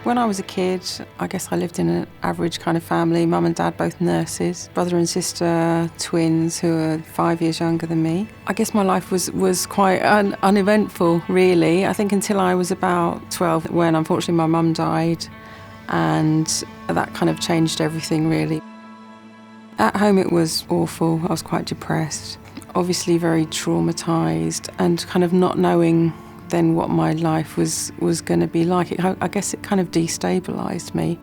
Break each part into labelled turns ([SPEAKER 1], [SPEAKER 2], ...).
[SPEAKER 1] When I was a kid, I guess I lived in an average kind of family. Mum and dad both nurses, brother and sister, twins who are 5 years younger than me. I guess my life was quite uneventful, really. I think until I was about 12, when unfortunately my mum died, and that kind of changed everything, really. At home it was awful. I was quite depressed, obviously very traumatised, and kind of not knowing then what my life was going to be like. I guess it kind of destabilised me.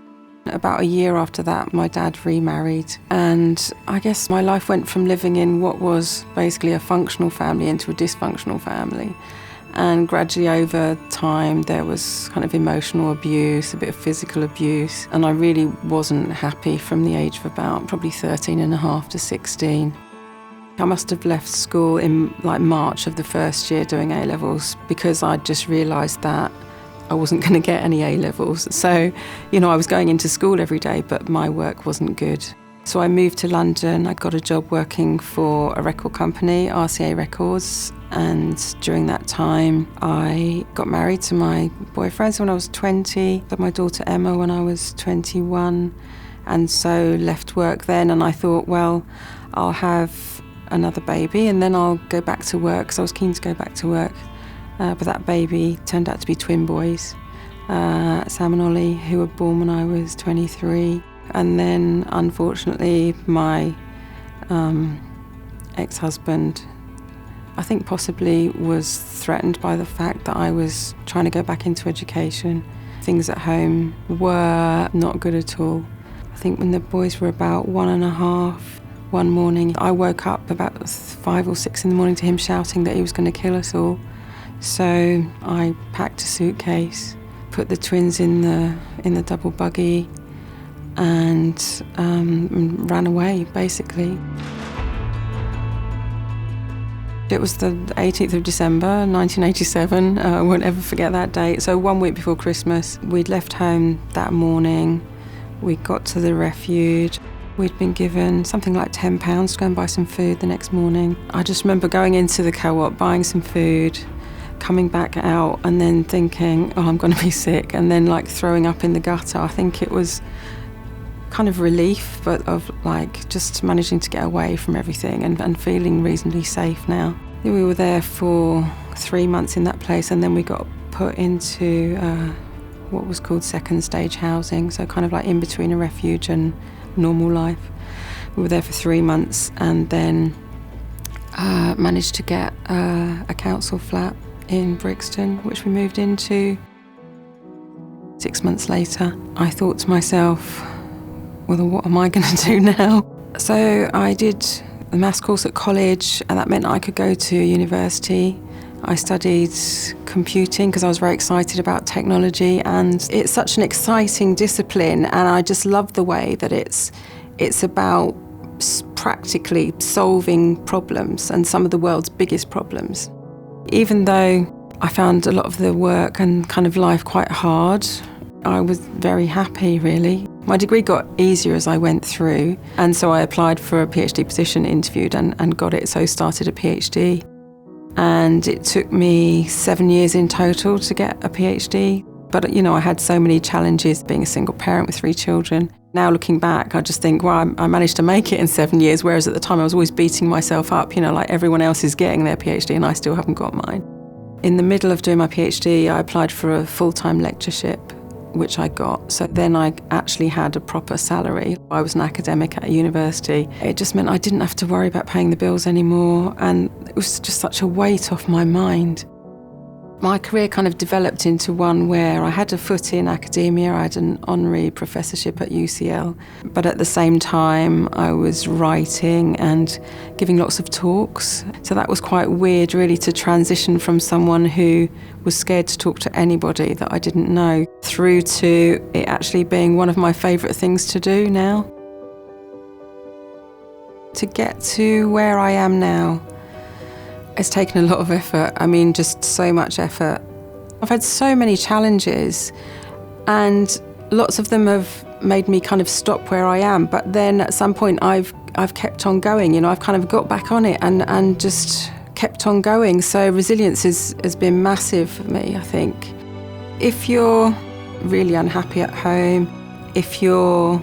[SPEAKER 1] About a year after that, my dad remarried, and I guess my life went from living in what was basically a functional family into a dysfunctional family. And gradually over time there was kind of emotional abuse, a bit of physical abuse, and I really wasn't happy from the age of about probably 13 and a half to 16. I must have left school in like March of the first year doing A-levels because I'd just realised that I wasn't going to get any A-levels. So, I was going into school every day, but my work wasn't good. So I moved to London. I got a job working for a record company, RCA Records, and during that time I got married to my boyfriend when I was 20, had my daughter Emma when I was 21, and so left work then, and I thought, well, I'll have another baby and then I'll go back to work, because I was keen to go back to work. But that baby turned out to be twin boys, Sam and Ollie, who were born when I was 23. And then, unfortunately, my ex-husband, I think possibly was threatened by the fact that I was trying to go back into education. Things at home were not good at all. I think when the boys were about 1.5, one morning, I woke up about 5 or 6 in the morning to him shouting that he was going to kill us all. So I packed a suitcase, put the twins in the double buggy, and ran away, basically. It was the 18th of December, 1987. I won't ever forget that date. So 1 week before Christmas, we'd left home that morning. We got to the Refuge. We'd been given something like £10 to go and buy some food the next morning. I just remember going into the co-op, buying some food, coming back out and then thinking, oh, I'm going to be sick, and then like throwing up in the gutter. I think it was kind of relief, but of like just managing to get away from everything and feeling reasonably safe now. We were there for 3 months in that place, and then we got put into what was called second stage housing, so kind of like in between a refuge and normal life. We were there for 3 months and then managed to get a council flat in Brixton, which we moved into. 6 months later, I thought to myself, well, what am I going to do now? So I did a maths course at college, and that meant I could go to university. I studied computing because I was very excited about technology, and it's such an exciting discipline, and I just love the way that it's about practically solving problems, and some of the world's biggest problems. Even though I found a lot of the work and kind of life quite hard, I was very happy, really. My degree got easier as I went through, and so I applied for a PhD position, interviewed and got it, so started a PhD. And it took me 7 years in total to get a PhD. But, I had so many challenges being a single parent with 3 children. Now looking back, I just think, well, I managed to make it in 7 years, whereas at the time I was always beating myself up, like everyone else is getting their PhD and I still haven't got mine. In the middle of doing my PhD, I applied for a full-time lectureship, which I got. So then I actually had a proper salary. I was an academic at a university. It just meant I didn't have to worry about paying the bills anymore, and it was just such a weight off my mind. My career kind of developed into one where I had a foot in academia. I had an honorary professorship at UCL, but at the same time I was writing and giving lots of talks. So that was quite weird, really, to transition from someone who was scared to talk to anybody that I didn't know through to it actually being one of my favourite things to do now. To get to where I am now, it's taken a lot of effort. Just so much effort. I've had so many challenges, and lots of them have made me kind of stop where I am. But then at some point I've kept on going. I've kind of got back on it and just kept on going. So resilience has been massive for me, I think. If you're really unhappy at home, if you're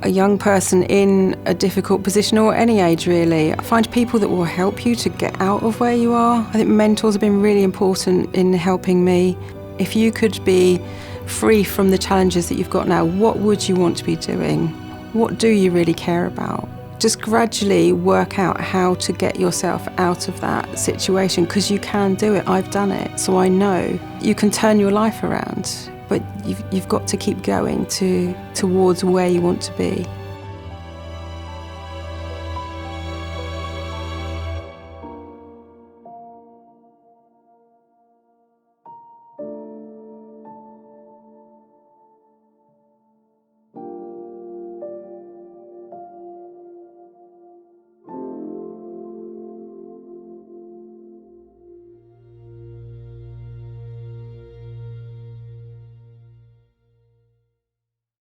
[SPEAKER 1] a young person in a difficult position, or any age really, find people that will help you to get out of where you are. I think mentors have been really important in helping me. If you could be free from the challenges that you've got now, what would you want to be doing? What do you really care about? Just gradually work out how to get yourself out of that situation, because you can do it. I've done it, so I know. You can turn your life around, but you've got to keep going towards where you want to be.